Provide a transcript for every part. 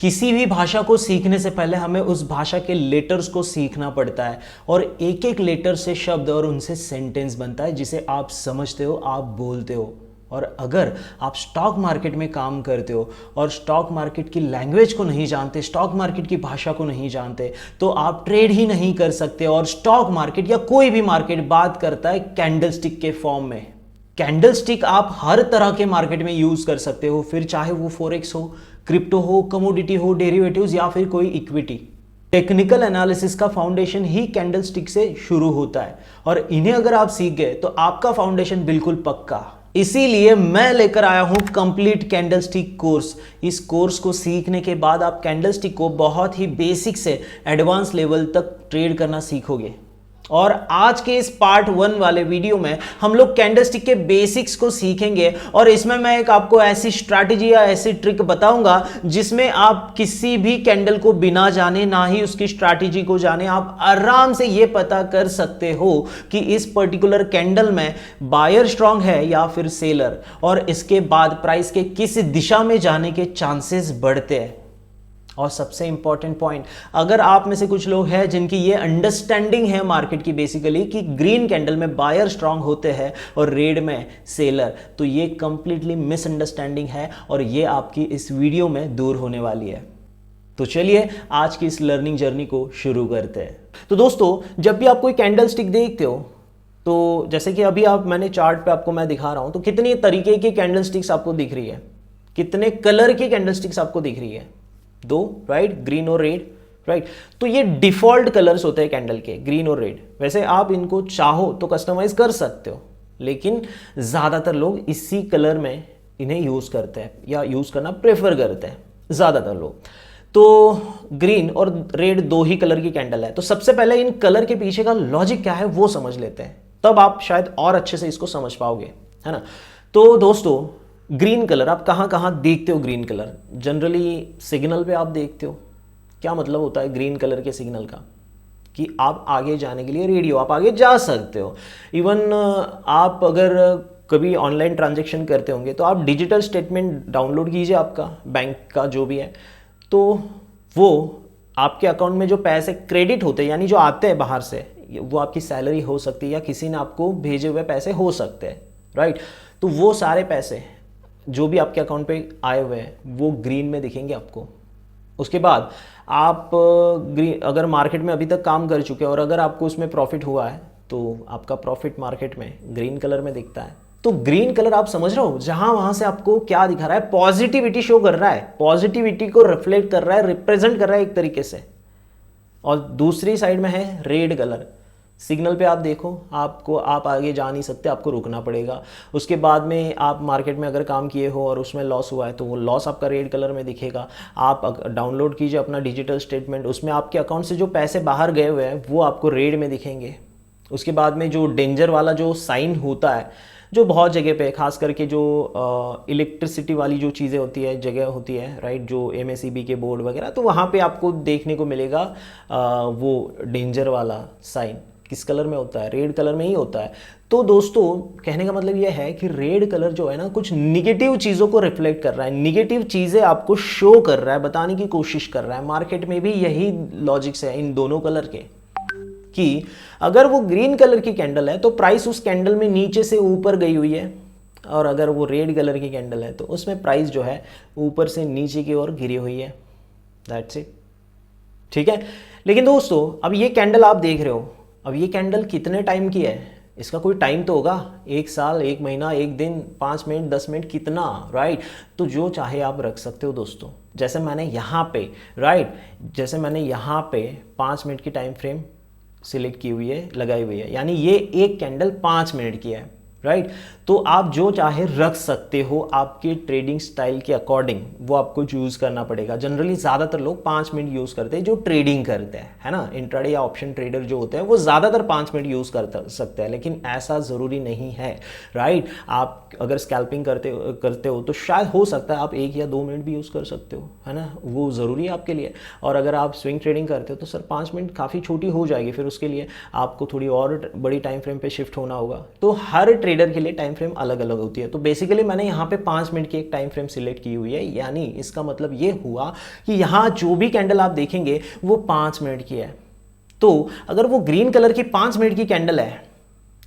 किसी भी भाषा को सीखने से पहले हमें उस भाषा के लेटर्स को सीखना पड़ता है और एक एक लेटर से शब्द और उनसे सेंटेंस बनता है जिसे आप समझते हो, आप बोलते हो। और अगर आप स्टॉक मार्केट में काम करते हो और स्टॉक मार्केट की लैंग्वेज को नहीं जानते, स्टॉक मार्केट की भाषा को नहीं जानते, तो आप ट्रेड ही नहीं कर सकते। और स्टॉक मार्केट या कोई भी मार्केट बात करता है कैंडलस्टिक के फॉर्म में। कैंडलस्टिक आप हर तरह के मार्केट में यूज कर सकते हो, फिर चाहे वो फॉरेक्स हो, क्रिप्टो हो, कमोडिटी हो, डेरिवेटिव्स या फिर कोई इक्विटी। टेक्निकल एनालिसिस का फाउंडेशन ही कैंडलस्टिक से शुरू होता है और इन्हें अगर आप सीख गए तो आपका फाउंडेशन बिल्कुल पक्का। इसीलिए मैं लेकर आया हूं कंप्लीट कैंडलस्टिक कोर्स। इस कोर्स को सीखने के बाद आप कैंडलस्टिक को बहुत ही बेसिक से एडवांस लेवल तक ट्रेड करना सीखोगे। और आज के इस पार्ट 1 वाले वीडियो में हम लोग कैंडलस्टिक के बेसिक्स को सीखेंगे और इसमें मैं एक आपको ऐसी स्ट्रैटेजी या ऐसी ट्रिक बताऊंगा जिसमें आप किसी भी कैंडल को बिना जाने, ना ही उसकी स्ट्रैटेजी को जाने, आप आराम से ये पता कर सकते हो कि इस पर्टिकुलर कैंडल में बायर स्ट्रांग है या फिर सेलर, और इसके बाद प्राइस के किस दिशा में जाने के चांसेस बढ़ते हैं। और सबसे इंपॉर्टेंट पॉइंट, अगर आप में से कुछ लोग हैं जिनकी ये अंडरस्टैंडिंग है मार्केट की बेसिकली कि ग्रीन कैंडल में बायर स्ट्रांग होते हैं और रेड में सेलर, तो ये कंप्लीटली मिसअंडरस्टैंडिंग है और ये आपकी इस वीडियो में दूर होने वाली है। तो चलिए आज की इस लर्निंग जर्नी को शुरू करते हैं। तो दोस्तों, जब भी आप कोई कैंडल स्टिक देखते हो, तो जैसे कि अभी मैंने चार्ट पे आपको मैं दिखा रहा हूं, तो कितने तरीके की कैंडल स्टिक्स आपको दिख रही है, कितने कलर की कैंडल स्टिक्स आपको दिख रही है? 2, राइट, ग्रीन और रेड, राइट। तो ये डिफॉल्ट कलर्स होते हैं कैंडल के, ग्रीन और रेड। वैसे आप इनको चाहो तो कस्टमाइज कर सकते हो, लेकिन ज्यादातर लोग इसी कलर में इन्हें यूज करते हैं या यूज करना प्रेफर करते हैं ज्यादातर लोग। तो ग्रीन और रेड 2 ही कलर की कैंडल है। तो सबसे पहले इन कलर के पीछे का लॉजिक क्या है वो समझ लेते हैं, तब आप शायद और अच्छे से इसको समझ पाओगे, है ना। तो दोस्तों, ग्रीन कलर आप कहाँ कहाँ देखते हो? ग्रीन कलर जनरली सिग्नल पे आप देखते हो। क्या मतलब होता है ग्रीन कलर के सिग्नल का? कि आप आगे जाने के लिए रेडी हो, आप आगे जा सकते हो। इवन आप अगर कभी ऑनलाइन ट्रांजैक्शन करते होंगे तो आप डिजिटल स्टेटमेंट डाउनलोड कीजिए आपका बैंक का जो भी है, तो वो आपके अकाउंट में जो पैसे क्रेडिट होते हैं, यानी जो आते हैं बाहर से, वो आपकी सैलरी हो सकती है या किसी ने आपको भेजे हुए पैसे हो सकते हैं, राइट। तो वो सारे पैसे जो भी आपके अकाउंट पे आए हुए हैं वो ग्रीन में दिखेंगे आपको। उसके बाद आप ग्रीन, अगर मार्केट में अभी तक काम कर चुके हैं और अगर आपको उसमें प्रॉफिट हुआ है तो आपका प्रॉफिट मार्केट में ग्रीन कलर में दिखता है। तो ग्रीन कलर आप समझ रहे हो, जहां वहां से आपको क्या दिखा रहा है? पॉजिटिविटी शो कर रहा है, पॉजिटिविटी को रिफ्लेक्ट कर रहा है, रिप्रेजेंट कर रहा है एक तरीके से। और दूसरी साइड में है रेड कलर। सिग्नल पे आप देखो, आप आगे जा नहीं सकते, आपको रुकना पड़ेगा। उसके बाद में आप मार्केट में अगर काम किए हो और उसमें लॉस हुआ है तो वो लॉस आपका रेड कलर में दिखेगा। आप डाउनलोड कीजिए अपना डिजिटल स्टेटमेंट, उसमें आपके अकाउंट से जो पैसे बाहर गए हुए हैं वो आपको रेड में दिखेंगे। उसके बाद में जो डेंजर वाला जो साइन होता है, जो बहुत जगह पे, खास करके जो इलेक्ट्रिसिटी वाली जो चीज़ें होती है, जगह होती है, राइट, जो MACB के बोर्ड वगैरह, तो वहाँ पे आपको देखने को मिलेगा वो डेंजर वाला साइन। किस कलर में होता है? रेड कलर में ही होता है। तो दोस्तों, कहने का मतलब यह है कि रेड कलर जो है ना, कुछ निगेटिव चीज़ों को रिफ्लेक्ट कर रहा है, निगेटिव चीज़ें आपको शो कर रहा है, बताने की कोशिश कर रहा है। मार्केट में भी यही लॉजिक्स है इन दोनों कलर के, कि अगर वो ग्रीन कलर की कैंडल है तो प्राइस उस कैंडल में नीचे से ऊपर गई हुई है, और अगर वो रेड कलर की कैंडल है तो उसमें प्राइस जो है ऊपर से नीचे की ओर गिरी हुई है। दैट्स इट, ठीक है। लेकिन दोस्तों, अब ये कैंडल आप देख रहे हो, अब ये कैंडल कितने टाइम की है? इसका कोई टाइम तो होगा, 1 साल, 1 महीना, 1 दिन, 5 मिनट, 10 मिनट, कितना, राइट। तो जो चाहे आप रख सकते हो दोस्तों। जैसे मैंने यहाँ पे, राइट, जैसे मैंने यहाँ पे 5 मिनट की टाइम फ्रेम सिलेक्ट की हुई है, लगाई हुई है, यानी ये एक कैंडल 5 मिनट की है, राइट। तो आप जो चाहे रख सकते हो आपके ट्रेडिंग स्टाइल के अकॉर्डिंग, वो आपको चूज करना पड़ेगा। जनरली ज़्यादातर लोग 5 मिनट यूज़ करते हैं जो ट्रेडिंग करते हैं, है ना। इंट्राडे या ऑप्शन ट्रेडर जो होते हैं वो ज़्यादातर 5 मिनट यूज़ कर सकते हैं, लेकिन ऐसा ज़रूरी नहीं है, राइट। आप अगर स्कैल्पिंग करते हो तो शायद हो सकता है आप 1 या 2 मिनट भी यूज़ कर सकते हो, है ना, वो ज़रूरी है आपके लिए। और अगर आप स्विंग ट्रेडिंग करते हो तो सर 5 मिनट काफ़ी छोटी हो जाएगी, फिर उसके लिए आपको थोड़ी और बड़ी टाइम फ्रेम पे शिफ्ट होना होगा। तो हर ट्रेडर के लिए टाइम फ्रेम अलग अलग होती है। तो बेसिकली मैंने यहाँ पे 5 मिनट की एक टाइम फ्रेम सिलेक्ट की हुई है, यानी इसका मतलब ये हुआ कि यहाँ जो भी कैंडल आप देखेंगे वो 5 मिनट की है। तो अगर वो ग्रीन कलर की 5 मिनट की कैंडल है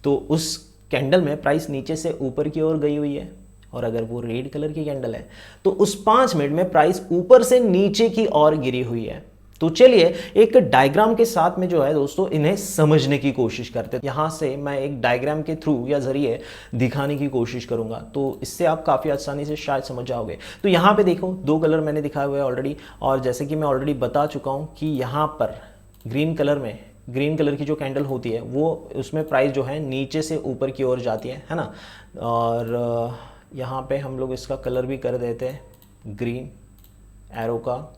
तो उस कैंडल में प्राइस नीचे से ऊपर की ओर गई हुई है, और अगर वो रेड कलर की कैंडल है तो उस 5 मिनट में प्राइस ऊपर से नीचे की ओर गिरी हुई है। तो चलिए एक डायग्राम के साथ में जो है दोस्तों इन्हें समझने की कोशिश करते हैं। यहां से मैं एक डायग्राम के थ्रू या जरिए दिखाने की कोशिश करूंगा, तो इससे आप काफ़ी आसानी से शायद समझ जाओगे। तो यहाँ पे देखो 2 कलर मैंने दिखाए हुए हैं ऑलरेडी, और जैसे कि मैं ऑलरेडी बता चुका हूँ कि यहाँ पर ग्रीन कलर की जो कैंडल होती है वो उसमें प्राइस जो है नीचे से ऊपर की ओर जाती है ना। और यहाँ पे हम लोग इसका कलर भी कर देते हैं ग्रीन एरो का,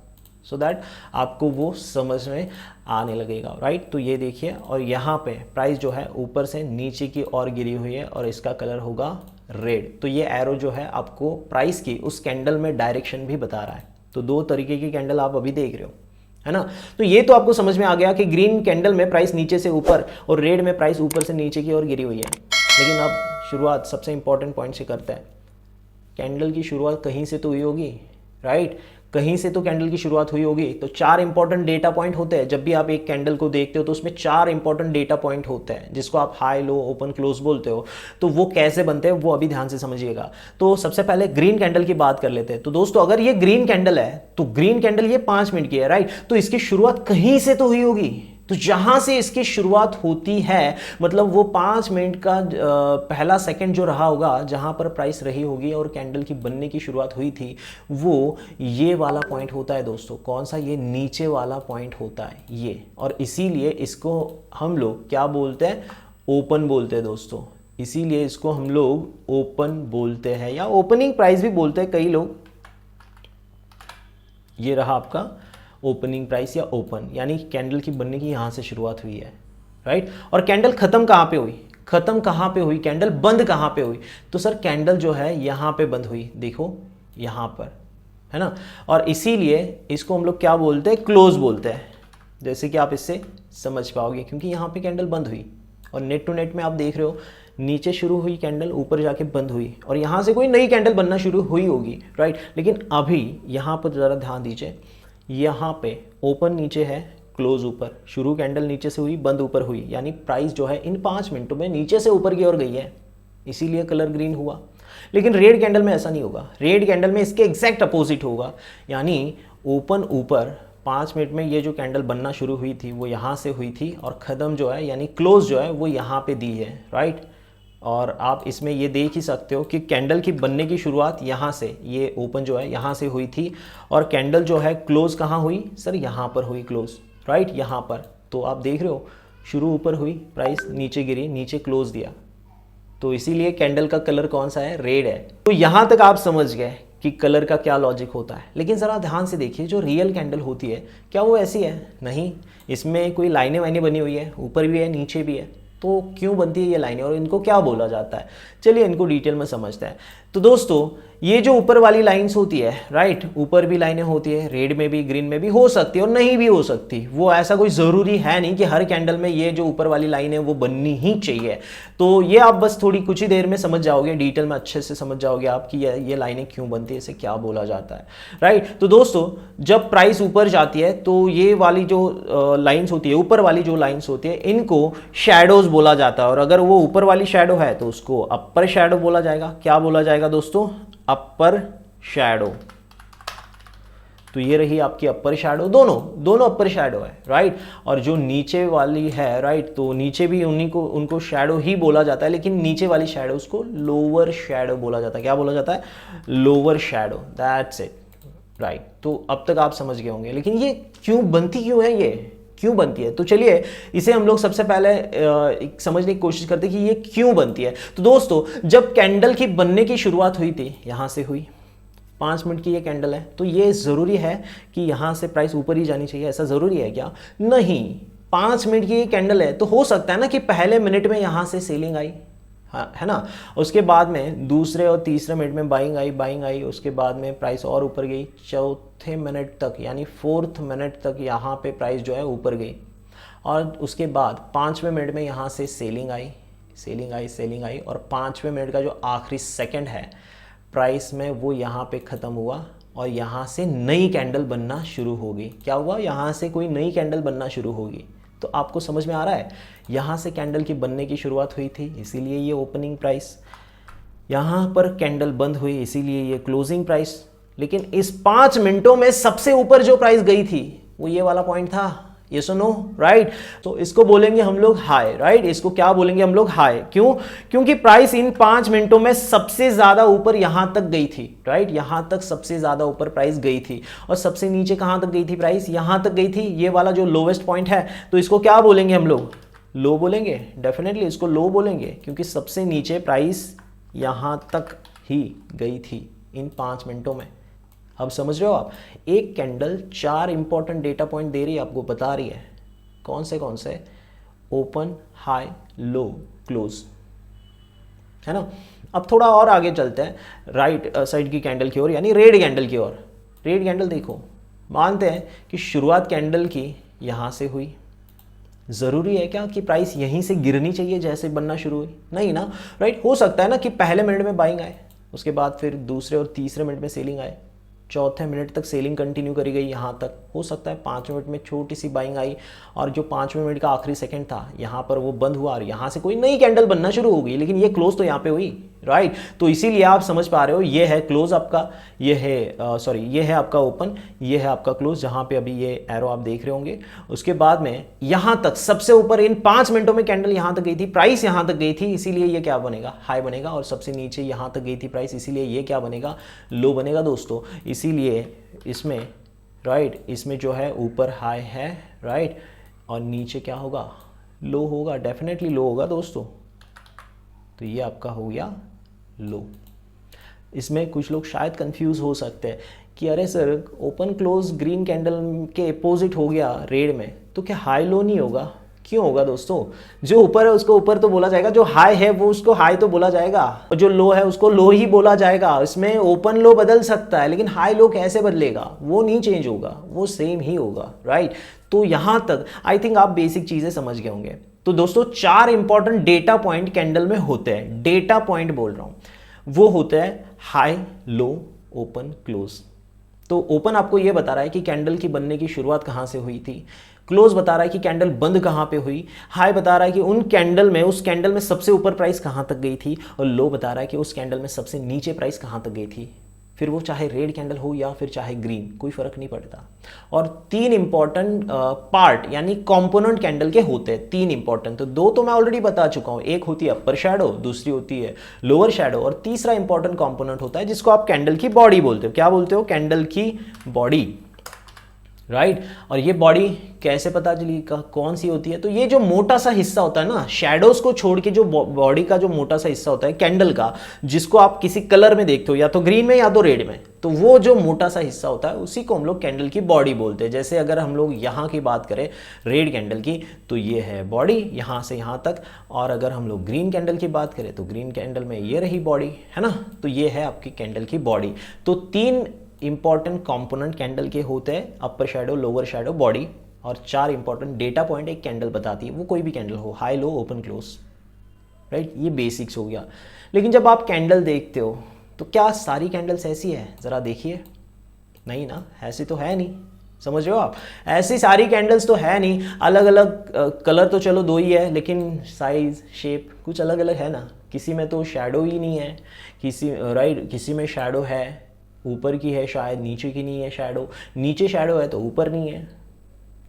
सो दैट आपको वो समझ में आने लगेगा, राइट। तो ये देखिए, और यहाँ पे प्राइस जो है ऊपर से नीचे की ओर गिरी हुई है और इसका कलर होगा रेड। तो ये एरो जो है आपको प्राइस की उस कैंडल में डायरेक्शन भी बता रहा है। तो 2 तरीके की कैंडल आप अभी देख रहे हो, है ना। तो ये तो आपको समझ में आ गया कि ग्रीन कैंडल में प्राइस नीचे से ऊपर और रेड में प्राइस ऊपर से नीचे की ओर गिरी हुई है। लेकिन अब शुरुआत सबसे इंपॉर्टेंट पॉइंट से करते हैं। कैंडल की शुरुआत कहीं से तो हुई होगी, राइट। कहीं से तो कैंडल की शुरुआत हुई होगी। तो 4 इंपॉर्टेंट डेटा पॉइंट होते हैं। जब भी आप एक कैंडल को देखते हो तो उसमें 4 इंपॉर्टेंट डेटा पॉइंट होते हैं, जिसको आप हाई, लो, ओपन, क्लोज बोलते हो। तो वो कैसे बनते हैं वो अभी ध्यान से समझिएगा। तो सबसे पहले ग्रीन कैंडल की बात कर लेते हैं। तो दोस्तों अगर ये ग्रीन कैंडल है तो ग्रीन कैंडल ये 5 मिनट की है, राइट। तो इसकी शुरुआत कहीं से तो हुई होगी। तो जहां से इसकी शुरुआत होती है मतलब वो 5 मिनट का पहला सेकंड जो रहा होगा, जहां पर प्राइस रही होगी और कैंडल की बनने की शुरुआत हुई थी, वो ये वाला पॉइंट होता है दोस्तों। कौन सा? ये नीचे वाला पॉइंट होता है ये। और इसीलिए इसको हम लोग क्या बोलते हैं? ओपन बोलते हैं दोस्तों। इसीलिए इसको हम लोग ओपन बोलते हैं या ओपनिंग प्राइस भी बोलते हैं कई लोग। ये रहा आपका ओपनिंग प्राइस या ओपन, यानी कैंडल की बनने की यहां से शुरुआत हुई है, राइट। और कैंडल खत्म कहां पे हुई? खत्म कहां पे हुई? कैंडल बंद कहां पे हुई? तो सर कैंडल जो है यहां पे बंद हुई, देखो यहां पर, है ना। और इसीलिए इसको हम लोग क्या बोलते हैं? क्लोज बोलते हैं। जैसे कि आप इससे समझ पाओगे, क्योंकि यहां पे कैंडल बंद हुई और नेट टू नेट में आप देख रहे हो नीचे शुरू हुई कैंडल, ऊपर जाके बंद हुई, और यहां से कोई नई कैंडल बनना शुरू हुई होगी, राइट। लेकिन अभी यहां पर जरा ध्यान दीजिए, यहाँ पे ओपन नीचे है, क्लोज ऊपर। शुरू कैंडल नीचे से हुई, बंद ऊपर हुई, यानी प्राइस जो है इन 5 मिनटों में नीचे से ऊपर की ओर गई है, इसीलिए कलर ग्रीन हुआ। लेकिन रेड कैंडल में ऐसा नहीं होगा। रेड कैंडल में इसके एग्जैक्ट अपोजिट होगा, यानी ओपन ऊपर 5 मिनट में ये जो कैंडल बनना शुरू हुई थी वो यहाँ से हुई थी, और ख़त्म जो है यानी क्लोज जो है वो यहाँ पे दी है, राइट। और आप इसमें ये देख ही सकते हो कि कैंडल की बनने की शुरुआत यहाँ से, ये ओपन जो है यहाँ से हुई थी, और कैंडल जो है क्लोज कहाँ हुई? सर यहाँ पर हुई क्लोज, राइट, यहाँ पर। तो आप देख रहे हो शुरू ऊपर हुई, प्राइस नीचे गिरी, नीचे क्लोज दिया। तो इसीलिए कैंडल का कलर कौन सा है? रेड है। तो यहाँ तक आप समझ गए कि कलर का क्या लॉजिक होता है। लेकिन ज़रा ध्यान से देखिए, जो रियल कैंडल होती है क्या वो ऐसी है? नहीं, इसमें कोई लाइनें वाइनें बनी हुई है, ऊपर भी है नीचे भी है। तो क्यों बनती है ये लाइनें और इनको क्या बोला जाता है? चलिए इनको डिटेल में समझते हैं। तो दोस्तों ये जो ऊपर वाली लाइंस होती है, राइट, ऊपर भी लाइनें होती है, रेड में भी ग्रीन में भी हो सकती है और नहीं भी हो सकती। वो ऐसा कोई ज़रूरी है नहीं कि हर कैंडल में ये जो ऊपर वाली लाइन है वो बननी ही चाहिए। तो ये आप बस थोड़ी कुछ ही देर में समझ जाओगे, डिटेल में अच्छे से समझ जाओगे आप कि ये लाइनें क्यों बनती है, इसे क्या बोला जाता है, राइट। तो दोस्तों जब प्राइस ऊपर जाती है तो ये वाली जो लाइन्स होती है, ऊपर वाली जो लाइन्स होती है, इनको शैडोज बोला जाता है। और अगर वो ऊपर वाली शैडो है तो उसको अपर शैडो बोला जाएगा। क्या बोला जाएगा दोस्तों? अपर शैडो। तो ये रही आपकी अपर शैडो, दोनों अपर शैडो है, राइट। और जो नीचे वाली है, राइट, तो नीचे भी उनको शैडो ही बोला जाता है, लेकिन नीचे वाली शैडो उसको लोअर शैडो बोला जाता है। क्या बोला जाता है? Lower shadow, that's it, right. तो अब तक आप समझ गए होंगे। लेकिन ये क्यों बनती क्यों है, ये क्यों बनती है? तो चलिए इसे हम लोग सबसे पहले समझने की कोशिश करते हैं कि ये क्यों बनती है। तो दोस्तों जब कैंडल की बनने की शुरुआत हुई थी, यहां से हुई, 5 मिनट की ये कैंडल है, तो ये ज़रूरी है कि यहाँ से प्राइस ऊपर ही जानी चाहिए? ऐसा ज़रूरी है क्या? नहीं। 5 मिनट की ये कैंडल है तो हो सकता है ना कि पहले मिनट में यहाँ से सेलिंग आई, हाँ, है ना। उसके बाद में दूसरे और तीसरे मिनट में बाइंग आई। उसके बाद में प्राइस और ऊपर गई, चौथे मिनट तक यानी 4th मिनट तक यहाँ पे प्राइस जो है ऊपर गई। और उसके बाद 5वें मिनट में यहाँ से सेलिंग आई, सेलिंग आई और 5वें मिनट का जो आखिरी सेकंड है प्राइस में वो यहाँ पे ख़त्म हुआ और यहाँ से नई कैंडल बनना शुरू होगी। क्या हुआ? यहाँ से कोई नई कैंडल बनना शुरू होगी। तो आपको समझ में आ रहा है, यहाँ से कैंडल की बनने की शुरुआत हुई थी, इसीलिए ये ओपनिंग प्राइस, यहाँ पर कैंडल बंद हुई इसीलिए ये क्लोजिंग प्राइस। लेकिन इस 5 मिनटों में सबसे ऊपर जो प्राइस गई थी वो ये वाला पॉइंट था, ये सुनो, राइट। तो इसको बोलेंगे हम लोग हाई, राइट। इसको क्या बोलेंगे हम लोग? हाई। क्यों? क्योंकि प्राइस इन 5 मिनटों में सबसे ज्यादा ऊपर यहां तक गई थी, राइट। यहां तक सबसे ज्यादा ऊपर प्राइस गई थी और सबसे नीचे कहां तक गई थी प्राइस? यहां तक गई थी, ये वाला जो लोवेस्ट पॉइंट है। तो इसको क्या बोलेंगे हम लोग? लो बोलेंगे, डेफिनेटली इसको लो बोलेंगे, क्योंकि सबसे नीचे प्राइस यहां तक ही गई थी इन 5 मिनटों में। अब समझ रहे हो आप? एक कैंडल 4 इंपॉर्टेंट डेटा पॉइंट दे रही है, आपको बता रही है। कौन से? ओपन, हाई, लो, क्लोज, है ना। अब थोड़ा और आगे चलते हैं राइट साइड की कैंडल की ओर, यानी रेड कैंडल की ओर। रेड कैंडल देखो, मानते हैं कि शुरुआत कैंडल की यहां से हुई। ज़रूरी है क्या कि प्राइस यहीं से गिरनी चाहिए जैसे बनना शुरू हुई? नहीं ना, राइट। हो सकता है ना कि पहले मिनट में बाइंग आए, उसके बाद फिर दूसरे और तीसरे मिनट में सेलिंग आए, चौथे मिनट तक सेलिंग कंटिन्यू करी गई यहाँ तक। हो सकता है 5वें मिनट में छोटी सी बाइंग आई और जो 5वें मिनट का आखिरी सेकंड था यहाँ पर वो बंद हुआ और यहाँ से कोई नई कैंडल बनना शुरू हो गई, लेकिन ये क्लोज तो यहाँ पे हुई, राइट। तो इसीलिए आप समझ पा रहे हो, ये है क्लोज आपका, ये है ये है आपका ओपन, ये है आपका क्लोज, जहाँ पे अभी ये एरो आप देख रहे होंगे। उसके बाद में यहाँ तक सबसे ऊपर इन 5 मिनटों में कैंडल यहाँ तक गई थी, प्राइस यहाँ तक गई थी, इसीलिए ये क्या बनेगा? हाई बनेगा। और सबसे नीचे यहाँ तक गई थी प्राइस, इसीलिए ये क्या बनेगा? लो बनेगा दोस्तों। इसीलिए इसमें, राइट, इसमें जो है ऊपर हाई है, राइट, और नीचे क्या होगा? लो होगा, डेफिनेटली लो होगा दोस्तों। तो ये आपका हो गया लो। इसमें कुछ लोग शायद कंफ्यूज हो सकते हैं कि अरे sir, open close green candle के अपोजिट हो गया रेड में, तो क्या हाई लो नहीं होगा? क्यों होगा दोस्तों? जो ऊपर है उसको ऊपर तो बोला जाएगा, जो हाई है वो उसको हाई तो बोला जाएगा, और जो लो है उसको लो ही बोला जाएगा। इसमें ओपन लो बदल सकता है, लेकिन हाई लो कैसे बदलेगा? वो नहीं चेंज होगा, वो सेम ही होगा, राइट। तो यहां तक आई थिंक आप बेसिक चीजें समझ गए होंगे। तो दोस्तों 4 इंपॉर्टेंट डेटा पॉइंट कैंडल में होते हैं, डेटा पॉइंट बोल रहा हूं, वो होते हैं हाई, लो, ओपन, क्लोज। तो ओपन आपको यह बता रहा है कि कैंडल की बनने की शुरुआत कहां से हुई थी, क्लोज बता रहा है कि कैंडल बंद कहां पे हुई, हाई बता रहा है कि उस कैंडल में सबसे ऊपर प्राइस कहां तक गई थी, और लो बता रहा है कि उस कैंडल में सबसे नीचे प्राइस कहां तक गई थी। फिर वो चाहे रेड कैंडल हो या फिर चाहे ग्रीन, कोई फर्क नहीं पड़ता। और 3 इंपॉर्टेंट पार्ट यानी कंपोनेंट कैंडल के होते हैं, 3 इंपॉर्टेंट। तो 2 तो मैं ऑलरेडी बता चुका हूं, एक होती है अपर शैडो, दूसरी होती है लोअर शैडो, और तीसरा इंपॉर्टेंट कंपोनेंट होता है जिसको आप कैंडल की बॉडी बोलते हो। क्या बोलते हो? कैंडल की बॉडी, राइट। और ये बॉडी कैसे पता चली कौन सी होती है? तो ये जो मोटा सा हिस्सा होता है ना, शैडोज को छोड़ के जो बॉडी का जो मोटा सा हिस्सा होता है कैंडल का, जिसको आप किसी कलर में देखते हो, या तो ग्रीन में या तो रेड में, तो वो जो मोटा सा हिस्सा होता है उसी को हम लोग कैंडल की बॉडी बोलते हैं। जैसे अगर हम लोग यहाँ की बात करें रेड कैंडल की, तो ये है बॉडी यहाँ से यहाँ तक, और अगर हम लोग ग्रीन कैंडल की बात करें तो ग्रीन कैंडल में ये रही बॉडी, है ना। तो ये है आपकी कैंडल की बॉडी। तो 3 इंपॉर्टेंट कंपोनेंट कैंडल के होते हैं, अपर शैडो, लोअर शैडो, बॉडी, और 4 इंपॉर्टेंट डेटा पॉइंट एक कैंडल बताती है, वो कोई भी कैंडल हो, हाई, लो, ओपन, क्लोज, राइट। ये बेसिक्स हो गया। लेकिन जब आप कैंडल देखते हो तो क्या सारी कैंडल्स ऐसी है? जरा देखिए, नहीं ना, ऐसी तो है नहीं। समझ रहे हो आप? ऐसी सारी कैंडल्स तो है नहीं। अलग अलग कलर तो चलो 2 ही है, लेकिन साइज, शेप कुछ अलग अलग है ना। किसी में तो शैडो ही नहीं है, किसी में शैडो है, ऊपर की है शायद, नीचे की नहीं है शैडो, नीचे शैडो है तो ऊपर नहीं है,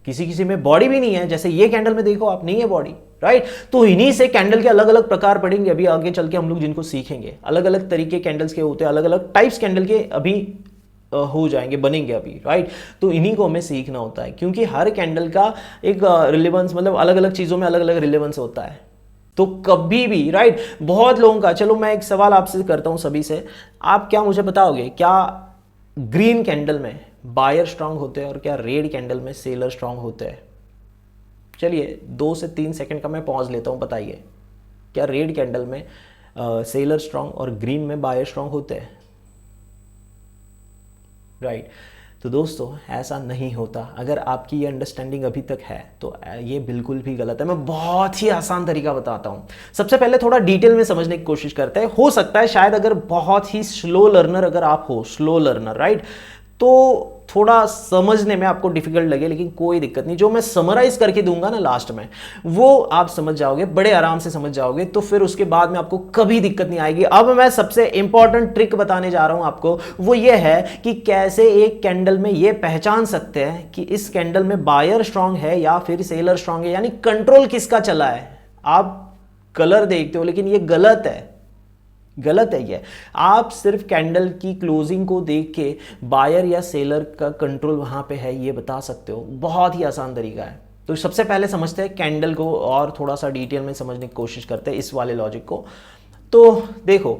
किसी में बॉडी भी नहीं है, जैसे ये कैंडल में देखो आप, नहीं है बॉडी, राइट। तो इन्हीं से कैंडल के अलग अलग प्रकार पढ़ेंगे अभी आगे चल के हम लोग, जिनको सीखेंगे। अलग अलग तरीके कैंडल्स के होते हैं, अलग अलग टाइप्स कैंडल के अभी हो जाएंगे, बनेंगे अभी, राइट। तो इन्हीं को हमें सीखना होता है, क्योंकि हर कैंडल का एक रिलेवेंस, मतलब अलग अलग चीजों में अलग अलग रिलेवेंस होता है। तो कभी भी, राइट, बहुत लोगों का, चलो मैं एक सवाल आपसे करता हूं सभी से, आप क्या मुझे बताओगे, क्या ग्रीन कैंडल में बायर स्ट्रांग होते हैं और क्या रेड कैंडल में सेलर स्ट्रांग होते हैं? चलिए 2 से 3 सेकंड का मैं पॉज लेता हूं, बताइए क्या रेड कैंडल में सेलर स्ट्रांग और ग्रीन में बायर स्ट्रांग होते हैं? राइट। तो दोस्तों ऐसा नहीं होता। अगर आपकी ये अंडरस्टैंडिंग अभी तक है तो ये बिल्कुल भी गलत है। मैं बहुत ही आसान तरीका बताता हूँ। सबसे पहले थोड़ा डिटेल में समझने की कोशिश करते हैं। हो सकता है शायद अगर बहुत ही स्लो लर्नर अगर आप हो, स्लो लर्नर राइट, तो थोड़ा समझने में आपको डिफिकल्ट लगे, लेकिन कोई दिक्कत नहीं। जो मैं समराइज करके दूंगा ना लास्ट में, वो आप समझ जाओगे, बड़े आराम से समझ जाओगे, तो फिर उसके बाद में आपको कभी दिक्कत नहीं आएगी। अब मैं सबसे इंपॉर्टेंट ट्रिक बताने जा रहा हूं आपको, वो ये है कि कैसे एक कैंडल में ये पहचान सकते हैं कि इस कैंडल में बायर स्ट्रांग है या फिर सेलर स्ट्रांग है, यानी कंट्रोल किसका चला है। आप कलर देखते हो लेकिन ये गलत है, गलत है ये। आप सिर्फ कैंडल की क्लोजिंग को देख के बायर या सेलर का कंट्रोल वहां पे है ये बता सकते हो। बहुत ही आसान तरीका है। तो सबसे पहले समझते हैं कैंडल को और थोड़ा सा डिटेल में समझने की कोशिश करते हैं इस वाले लॉजिक को। तो देखो,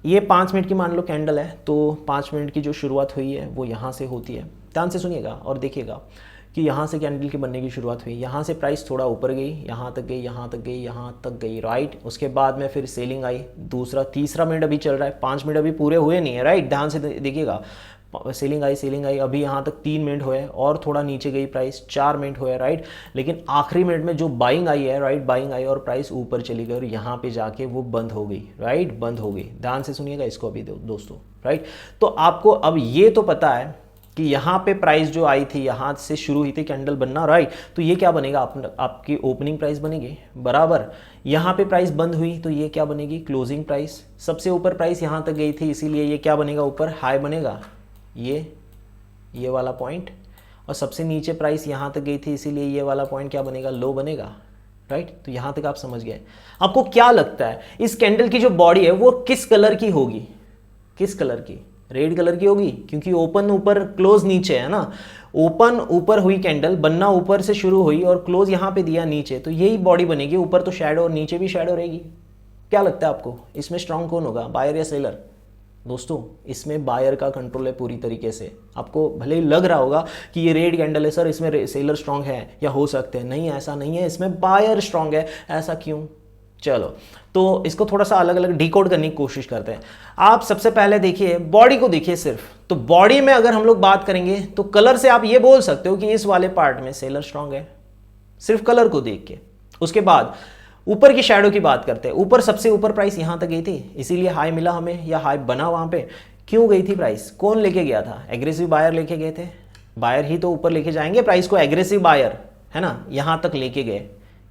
ये 5 मिनट की मान लो कैंडल है, तो 5 मिनट की जो शुरुआत हुई है वो यहाँ से होती है। ध्यान से सुनिएगा और देखिएगा कि यहाँ से कैंडल के बनने की शुरुआत हुई, यहाँ से प्राइस थोड़ा ऊपर गई, यहाँ तक गई, यहाँ तक गई, यहाँ तक गई, राइट। उसके बाद में फिर सेलिंग आई। दूसरा तीसरा मिनट अभी चल रहा है, 5 मिनट अभी पूरे हुए नहीं है, राइट। ध्यान से देखिएगा, सेलिंग आई, अभी यहाँ तक 3 मिनट हुए और थोड़ा नीचे गई प्राइस, 4 मिनट हुए, राइट। लेकिन आखिरी मिनट में जो बाइंग आई है, राइट, बाइंग आई और प्राइस ऊपर चली गई और यहाँ पे जाके वो बंद हो गई, राइट, बंद हो गई। ध्यान से सुनिएगा इसको अभी दोस्तों, राइट। तो आपको अब ये तो पता है कि यहाँ पे प्राइस जो आई थी, यहाँ से शुरू हुई थी कैंडल बनना, राइट। तो ये क्या बनेगा, आपकी ओपनिंग प्राइस बनेगी, बराबर। यहाँ पे प्राइस बंद हुई तो ये क्या बनेगी, क्लोजिंग प्राइस। सबसे ऊपर प्राइस यहाँ तक गई थी, इसीलिए ये क्या बनेगा, ऊपर हाई बनेगा, ये वाला पॉइंट। और सबसे नीचे प्राइस यहाँ तक गई थी, इसीलिए ये वाला पॉइंट क्या बनेगा, लो बनेगा, राइट। तो यहाँ तक आप समझ गए। आपको क्या लगता है इस कैंडल की जो बॉडी है वो किस कलर की होगी, किस कलर की, रेड कलर की होगी, क्योंकि ओपन ऊपर क्लोज नीचे है ना। ओपन ऊपर हुई कैंडल, बनना ऊपर से शुरू हुई और क्लोज यहाँ पे दिया नीचे, तो यही बॉडी बनेगी। ऊपर तो शैडो और नीचे भी शैडो रहेगी। क्या लगता है आपको इसमें स्ट्रांग कौन होगा, बायर या सेलर? दोस्तों इसमें बायर का कंट्रोल है पूरी तरीके से। आपको भले ही लग रहा होगा कि ये रेड कैंडल है सर, इसमें सेलर स्ट्रांग है या हो सकते हैं, नहीं ऐसा नहीं है, इसमें बायर स्ट्रांग है। ऐसा क्यों? चलो तो इसको थोड़ा सा अलग अलग डिकोड करने की कोशिश करते हैं। आप सबसे पहले देखिए बॉडी को, देखिए सिर्फ। तो बॉडी में अगर हम लोग बात करेंगे तो कलर से आप ये बोल सकते हो कि इस वाले पार्ट में सेलर स्ट्रांग है, सिर्फ कलर को देख के। उसके बाद ऊपर की शैडो की बात करते हैं। ऊपर सबसे ऊपर प्राइस यहां तक गई थी, इसीलिए हाई मिला हमें या हाई बना वहां पे। क्यों गई थी प्राइस, कौन लेके गया था? एग्रेसिव बायर लेके गए थे। बायर ही तो ऊपर लेके जाएंगे प्राइस को, एग्रेसिव बायर है ना, यहां तक लेके गए।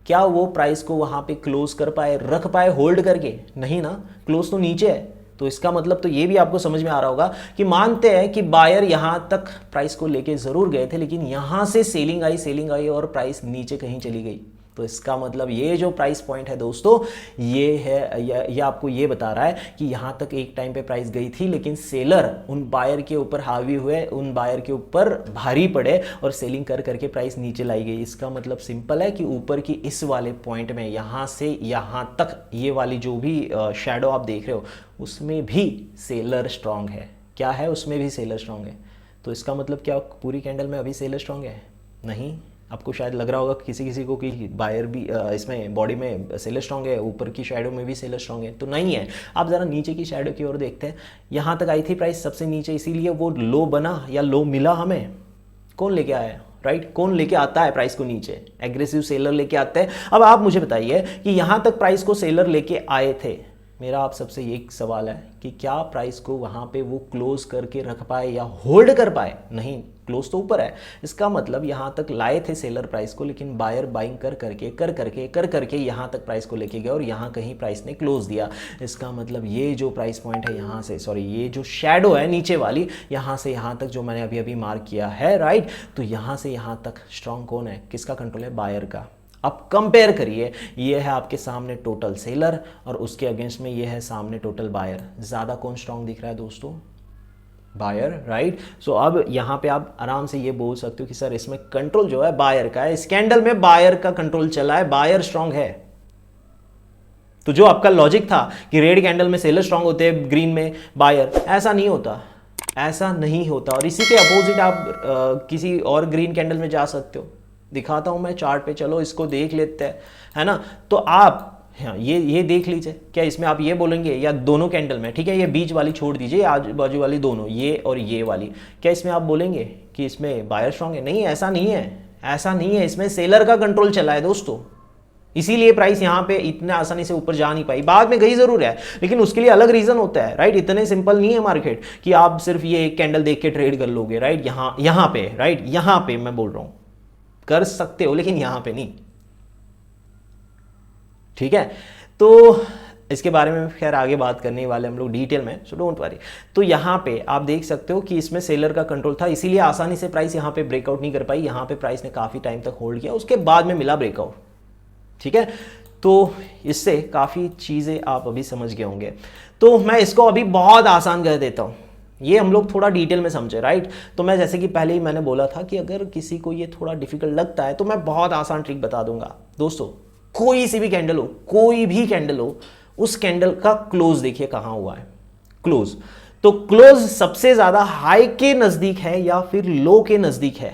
क्या वो प्राइस को वहां पे क्लोज कर पाए, रख पाए होल्ड करके? नहीं ना, क्लोज तो नीचे है। तो इसका मतलब तो ये भी आपको समझ में आ रहा होगा कि मानते हैं कि बायर यहां तक प्राइस को लेके जरूर गए थे, लेकिन यहां से सेलिंग आई और प्राइस नीचे कहीं चली गई। तो इसका मतलब ये जो प्राइस पॉइंट है दोस्तों, ये है, ये आपको ये बता रहा है कि यहाँ तक एक टाइम पे प्राइस गई थी, लेकिन सेलर उन बायर के ऊपर हावी हुए, उन बायर के ऊपर भारी पड़े और सेलिंग कर करके प्राइस नीचे लाई गई। इसका मतलब सिंपल है कि ऊपर की इस वाले पॉइंट में यहाँ से यहाँ तक ये वाली जो भी शैडो आप देख रहे हो, उसमें भी सेलर स्ट्रांग है। क्या है, उसमें भी सेलर स्ट्रांग है। तो इसका मतलब क्या पूरी कैंडल में अभी सेलर स्ट्रांग है? नहीं। आपको शायद लग रहा होगा किसी किसी को कि बायर भी इसमें बॉडी में सेलर स्ट्रांग है, ऊपर की शैडो में भी सेलर स्ट्रांग है, तो नहीं है। आप ज़रा नीचे की शैडो की ओर देखते हैं। यहाँ तक आई थी प्राइस सबसे नीचे, इसीलिए वो लो बना या लो मिला हमें। कौन लेके आया, राइट? कौन लेके आता है प्राइस को नीचे? एग्रेसिव सेलर लेके आते हैं। अब आप मुझे बताइए कि यहाँ तक प्राइस को सेलर लेके आए थे। मेरा आप सबसे एक सवाल है कि क्या प्राइस को वहाँ पे वो क्लोज करके रख पाए या होल्ड कर पाए? नहीं, क्लोज तो ऊपर है। इसका मतलब यहाँ तक लाए थे सेलर प्राइस को, लेकिन बायर बाइंग कर करके यहाँ तक प्राइस को लेके गए और यहाँ कहीं प्राइस ने क्लोज दिया। इसका मतलब ये जो प्राइस पॉइंट है यहाँ से, सॉरी ये जो शैडो है नीचे वाली, यहाँ से यहाँ तक जो मैंने अभी अभी मार्क किया है, राइट, तो यहाँ से यहाँ तक स्ट्रॉन्ग कौन है, किसका कंट्रोल है? बायर का। अब कंपेयर करिए, ये है आपके सामने टोटल सेलर और उसके अगेंस्ट में ये है सामने टोटल बायर। ज़्यादा कौन स्ट्रॉन्ग दिख रहा है दोस्तों? Buyer, right. सो अब यहाँ पे आप आराम से ये बोल सकते हो कि सर इसमें कंट्रोल जो है बायर का है, इस कैंडल में बायर का कंट्रोल चला है, बायर स्ट्रॉन्ग है। तो जो आपका लॉजिक था कि रेड कैंडल में सेलर स्ट्रॉन्ग होते हैं, ग्रीन में बायर, ऐसा नहीं होता, ऐसा नहीं होता। और इसी के अपोजिट आप किसी और ग्रीन कैंडल में जा सकते हो। दिखाता हूं मैं चार्ट पे, चलो इसको देख लेते हैं, है ना। तो आप हाँ, ये देख लीजिए, क्या इसमें आप ये बोलेंगे या दोनों कैंडल में, ठीक है, ये बीच वाली छोड़ दीजिए, आजू बाजू वाली दोनों, ये और ये वाली, क्या इसमें आप बोलेंगे कि इसमें बायर स्ट्रॉन्ग है? नहीं, ऐसा नहीं है, ऐसा नहीं है, इसमें सेलर का कंट्रोल चला है दोस्तों, इसीलिए प्राइस यहाँ पे इतना आसानी से ऊपर जा नहीं पाई। बाद में गई जरूर है, लेकिन उसके लिए अलग रीजन होता है, राइट। इतने सिंपल नहीं है मार्केट कि आप सिर्फ ये एक कैंडल देख के ट्रेड कर लोगे, राइट। यहाँ पे, राइट, यहाँ पे मैं बोल रहा हूं कर सकते हो, लेकिन यहाँ पे नहीं, ठीक है। तो इसके बारे में खैर आगे बात करने वाले हम लोग डिटेल में, सो डोंट वरी। तो यहाँ पे आप देख सकते हो कि इसमें सेलर का कंट्रोल था, इसीलिए आसानी से प्राइस यहाँ पे ब्रेकआउट नहीं कर पाई। यहाँ पे प्राइस ने काफी टाइम तक होल्ड किया, उसके बाद में मिला ब्रेकआउट, ठीक है। तो इससे काफी चीजें आप अभी समझ गए होंगे। तो मैं इसको अभी बहुत आसान कर देता हूं, ये हम लोग थोड़ा डिटेल में समझे, राइट। तो मैं जैसे कि पहले ही मैंने बोला था कि अगर किसी को ये थोड़ा डिफिकल्ट लगता है तो मैं बहुत आसान ट्रिक बता दूंगा दोस्तों। कोई सी भी कैंडल हो, कोई भी कैंडल हो, उस कैंडल का क्लोज देखिए कहां हुआ है, क्लोज। तो क्लोज सबसे ज्यादा हाई के नजदीक है या फिर लो के नजदीक है?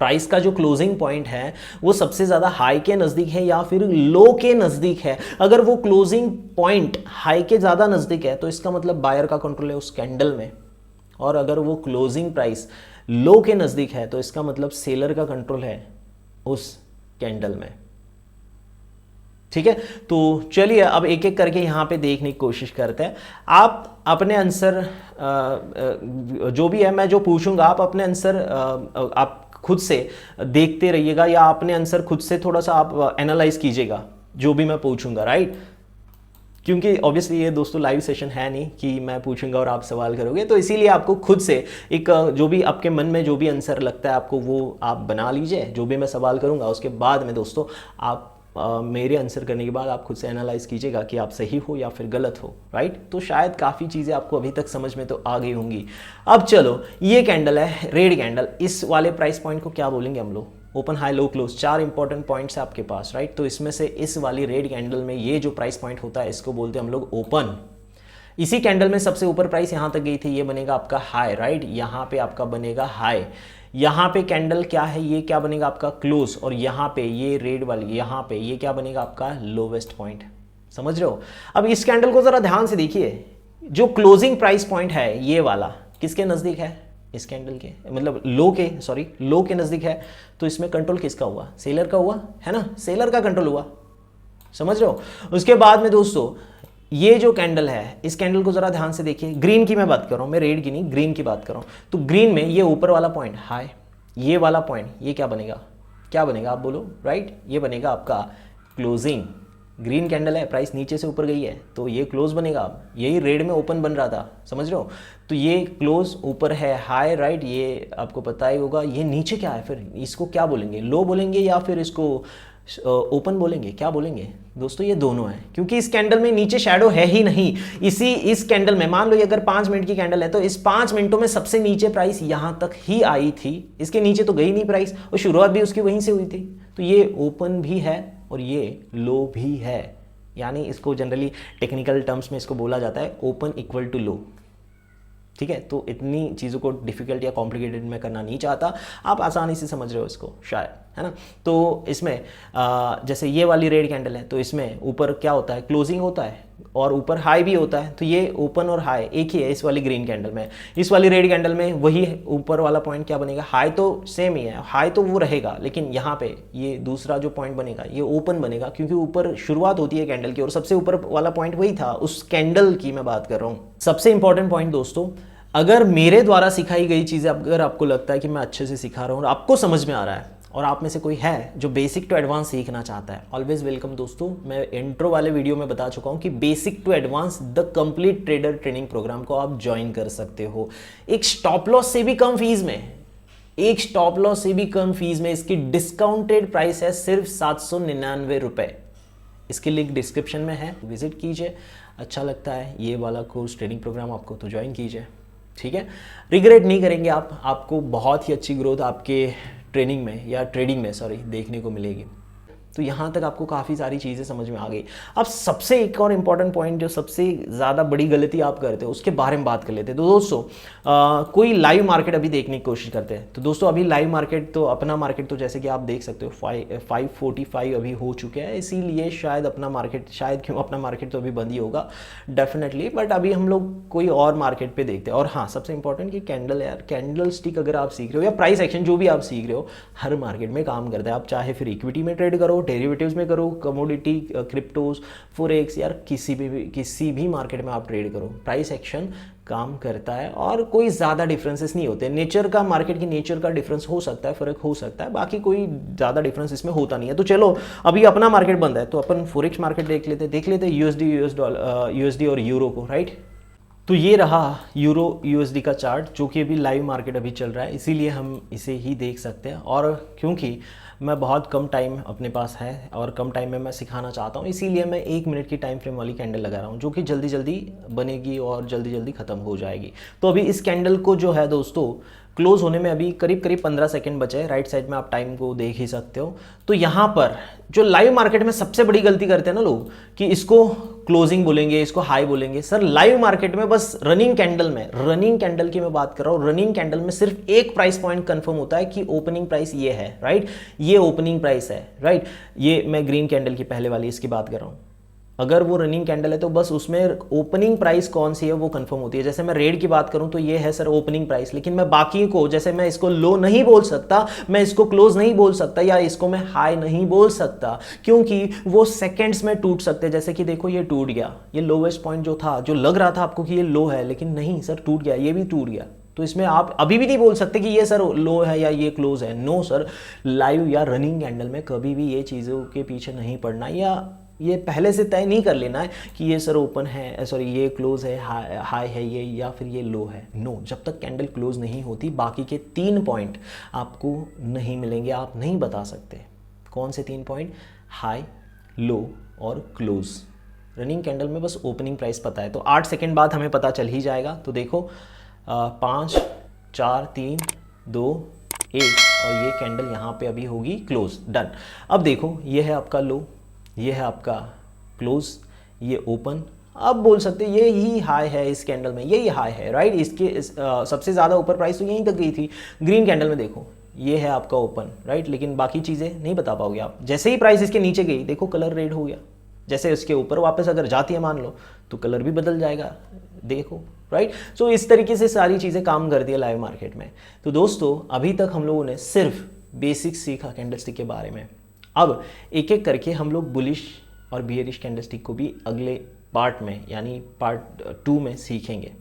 प्राइस का जो क्लोजिंग पॉइंट है वो सबसे ज्यादा हाई के नजदीक है या फिर लो के नजदीक है? अगर वो क्लोजिंग पॉइंट हाई के ज्यादा नजदीक है तो इसका मतलब बायर का कंट्रोल है उस कैंडल में, और अगर वो क्लोजिंग प्राइस लो के नजदीक है तो इसका मतलब सेलर का कंट्रोल है उस कैंडल में, ठीक है। तो चलिए अब एक एक करके यहां पे देखने की कोशिश करते हैं। आप अपने आंसर जो भी है मैं जो पूछूंगा आप अपने आंसर आप खुद से देखते रहिएगा, या अपने आंसर खुद से थोड़ा सा आप एनालाइज कीजिएगा जो भी मैं पूछूंगा, राइट। क्योंकि ऑब्वियसली ये दोस्तों लाइव सेशन है नहीं कि मैं पूछूंगा और आप सवाल करोगे, तो इसीलिए आपको खुद से एक जो भी आपके मन में जो भी आंसर लगता है आपको वो आप बना लीजिए। जो भी मैं सवाल करूंगा उसके बाद में दोस्तों आप मेरे आंसर करने के बाद आप खुद से एनालाइज कीजिएगा कि आप सही हो या फिर गलत हो, राइट। तो शायद काफ़ी चीज़ें आपको अभी तक समझ में तो आ गई होंगी। अब चलो, ये कैंडल है रेड कैंडल, इस वाले प्राइस पॉइंट को क्या बोलेंगे हम लोग? ओपन, हाई, लो, क्लोज, 4 इंपॉर्टेंट पॉइंट्स है आपके पास, राइट। तो इसमें से इस वाली रेड कैंडल में ये जो प्राइस पॉइंट होता है इसको बोलते हैं हम लोग ओपन। इसी कैंडल में सबसे ऊपर प्राइस यहां तक गई थी, ये बनेगा आपका हाई, राइट। यहां पे आपका बनेगा हाई, यहाँ पे कैंडल क्या है, ये क्या बनेगा आपका क्लोज, और यहाँ पे ये रेड वाली यहाँ पे ये क्या बनेगा आपका लोवेस्ट पॉइंट। समझ रहे हो? अब इस कैंडल को जरा ध्यान से देखिए, जो क्लोजिंग प्राइस पॉइंट है ये वाला किसके नजदीक है? इस कैंडल के, मतलब लो के नजदीक है। तो इसमें कंट्रोल किसका हुआ? सेलर का हुआ है ना, सेलर का कंट्रोल हुआ, समझ रहे हो? उसके बाद में दोस्तों ये जो कैंडल है, इस कैंडल को जरा ध्यान से देखिए, ग्रीन की मैं बात कर रहा हूं, मैं रेड की नहीं, ग्रीन की बात कर रहा हूं। तो ग्रीन में ये ऊपर वाला पॉइंट हाई, ये वाला पॉइंट ये क्या बनेगा? क्या बनेगा आप बोलो, राइट। ये बनेगा आपका क्लोजिंग। ग्रीन कैंडल है, प्राइस नीचे से ऊपर गई है तो ये क्लोज बनेगा। यही रेड में ओपन बन रहा था, समझ रहे हो? तो ये क्लोज ऊपर है हाई, राइट, ये आपको पता ही होगा। ये नीचे क्या है फिर, इसको क्या बोलेंगे? लो बोलेंगे या फिर इसको ओपन बोलेंगे, क्या बोलेंगे दोस्तों? ये दोनों है, क्योंकि इस कैंडल में नीचे शैडो है ही नहीं। इस कैंडल में मान लो ये अगर 5 मिनट की कैंडल है तो इस 5 मिनटों में सबसे नीचे प्राइस यहां तक ही आई थी, इसके नीचे तो गई नहीं प्राइस, और शुरुआत भी उसकी वहीं से हुई थी। तो ये ओपन भी है और ये लो भी है, यानी इसको जनरली टेक्निकल टर्म्स में इसको बोला जाता है ओपन इक्वल टू लो, ठीक है। तो इतनी चीज़ों को डिफिकल्ट या कॉम्प्लिकेटेड में करना नहीं चाहता, आप आसानी से समझ रहे हो इसको शायद, है ना। तो इसमें जैसे ये वाली रेड कैंडल है तो इसमें ऊपर क्या होता है? क्लोजिंग होता है, और ऊपर हाई भी होता है। तो ये ओपन और हाई एक ही है इस वाली ग्रीन कैंडल में। इस वाली रेड कैंडल में वही ऊपर वाला पॉइंट क्या बनेगा? हाई तो सेम ही है, हाई तो वो रहेगा, लेकिन यहाँ पे ये दूसरा जो पॉइंट बनेगा ये ओपन बनेगा, क्योंकि ऊपर शुरुआत होती है कैंडल की और सबसे ऊपर वाला पॉइंट वही था, उस कैंडल की मैं बात कर रहा हूँ। सबसे इंपॉर्टेंट पॉइंट दोस्तों, अगर मेरे द्वारा सिखाई गई चीज़ें अगर आपको लगता है कि मैं अच्छे से सिखा रहा हूँ और आपको समझ में आ रहा है, और आप में से कोई है जो बेसिक टू एडवांस सीखना चाहता है, ऑलवेज वेलकम दोस्तों। मैं इंट्रो वाले वीडियो में बता चुका हूं कि basic to advance the complete trader training program को आप ज्वाइन कर सकते हो एक स्टॉप लॉस से भी कम फीस में, एक स्टॉप लॉस से भी कम फीस में। इसकी डिस्काउंटेड प्राइस है सिर्फ 799 रुपए। इसकी लिंक डिस्क्रिप्शन में है, विजिट कीजिए। अच्छा लगता है ये वाला कोर्स ट्रेनिंग प्रोग्राम आपको तो ज्वाइन कीजिए, ठीक है। रिग्रेट नहीं करेंगे आप, आपको बहुत ही अच्छी ग्रोथ आपके ट्रेनिंग में या ट्रेडिंग में देखने को मिलेगी। तो यहाँ तक आपको काफ़ी सारी चीज़ें समझ में आ गई। अब सबसे एक और इम्पॉर्टेंट पॉइंट, जो सबसे ज़्यादा बड़ी गलती आप करते हो उसके बारे में बात कर लेते हैं। तो दोस्तों कोई लाइव मार्केट अभी देखने की कोशिश करते हैं। तो दोस्तों अभी लाइव मार्केट, तो अपना मार्केट तो जैसे कि आप देख सकते हो 545 अभी हो चुके हैं, इसीलिए शायद अपना मार्केट, शायद क्यों, अपना मार्केट तो अभी बंद ही होगा डेफिनेटली, बट अभी हम लोग कोई और मार्केट पे देखते हैं। और हाँ, सबसे इंपॉर्टेंट कि कैंडल, यार कैंडल स्टिक अगर आप सीख रहे हो या प्राइस एक्शन जो भी आप सीख रहे हो, हर मार्केट में काम करता है। आप चाहे फिर इक्विटी में ट्रेड करो, डेरिवेटिव्स में करो, कमोडिटी, क्रिप्टोज, फॉरेक्स, यार किसी भी मार्केट में आप ट्रेड करो, प्राइस एक्शन काम करता है। और कोई ज़्यादा डिफरेंसेस नहीं होते। नेचर का, मार्केट की नेचर का डिफरेंस हो सकता है, फ़र्क हो सकता है, बाकी कोई ज़्यादा डिफरेंस इसमें होता नहीं है। तो चलो अभी अपना मार्केट बंद है तो अपन फॉरेक्स मार्केट देख लेते यूएसडी और यूरो को, राइट। तो ये रहा यूरो यूएसडी का चार्ट, जो कि अभी लाइव मार्केट अभी चल रहा है, इसीलिए हम इसे ही देख सकते हैं। और क्योंकि मैं बहुत कम टाइम अपने पास है और कम टाइम में मैं सिखाना चाहता हूँ, इसीलिए मैं 1 मिनट की टाइम फ्रेम वाली कैंडल लगा रहा हूँ, जो कि जल्दी जल्दी बनेगी और जल्दी जल्दी ख़त्म हो जाएगी। तो अभी इस कैंडल को जो है दोस्तों क्लोज होने में अभी करीब 15 सेकंड बचे हैं। राइट साइड में आप टाइम को देख ही सकते हो। तो यहाँ पर जो लाइव मार्केट में सबसे बड़ी गलती करते हैं ना लोग, कि इसको क्लोजिंग बोलेंगे, इसको हाई बोलेंगे। सर लाइव मार्केट में बस रनिंग कैंडल की मैं बात कर रहा हूँ। रनिंग कैंडल में सिर्फ एक प्राइस पॉइंट कंफर्म होता है कि ओपनिंग प्राइस ये है, राइट, ये ओपनिंग प्राइस है, राइट। ये मैं ग्रीन कैंडल की पहले वाली इसकी बात कर रहा हूँ। अगर वो रनिंग कैंडल है तो बस उसमें ओपनिंग प्राइस कौन सी है वो कंफर्म होती है। जैसे मैं रेड की बात करूं तो ये है सर ओपनिंग प्राइस, लेकिन मैं बाकी को, जैसे मैं इसको लो नहीं बोल सकता, मैं इसको क्लोज नहीं बोल सकता, या इसको मैं हाई नहीं बोल सकता, क्योंकि वो सेकंड्स में टूट सकते हैं। जैसे कि देखो ये टूट गया, ये लोवेस्ट पॉइंट जो था, जो लग रहा था आपको कि ये लो है, लेकिन नहीं सर टूट गया, ये भी टूट गया। तो इसमें आप अभी भी नहीं बोल सकते कि ये सर लो है या ये क्लोज है। नो सर, लाइव या रनिंग कैंडल में कभी भी ये चीज़ों के पीछे नहीं पड़ना, या ये पहले से तय नहीं कर लेना है कि ये सर ओपन है, सॉरी ये क्लोज है, हाई है ये, या फिर ये लो है। नो, जब तक कैंडल क्लोज नहीं होती बाकी के 3 पॉइंट आपको नहीं मिलेंगे, आप नहीं बता सकते। कौन से 3 पॉइंट? हाई, लो और क्लोज। रनिंग कैंडल में बस ओपनिंग प्राइस पता है, तो 8 सेकेंड बाद हमें पता चल ही जाएगा। तो देखो 5 4 3 2 1 और ये कैंडल यहाँ पे अभी होगी क्लोज, डन। अब देखो ये है आपका लो, ये है आपका क्लोज, ये ओपन। अब बोल सकते हैं ये ही हाई है, इस कैंडल में यही हाई है, राइट। इसके सबसे ज़्यादा ऊपर प्राइस तो यहीं तक गई थी। ग्रीन कैंडल में देखो ये है आपका ओपन, राइट, लेकिन बाकी चीज़ें नहीं बता पाओगे आप। जैसे ही प्राइस इसके नीचे गई, देखो कलर रेड हो गया। जैसे इसके ऊपर वापस अगर जाती है मान लो, तो कलर भी बदल जाएगा, देखो, राइट। सो इस तरीके से सारी चीज़ें काम करती है लाइव मार्केट में। तो दोस्तों अभी तक हम लोगों ने सिर्फ बेसिक्स सीखा कैंडलस्टिक के बारे में। अब एक एक करके हम लोग बुलिश और बियरिश कैंडलस्टिक को भी अगले पार्ट में, यानी पार्ट 2 में सीखेंगे।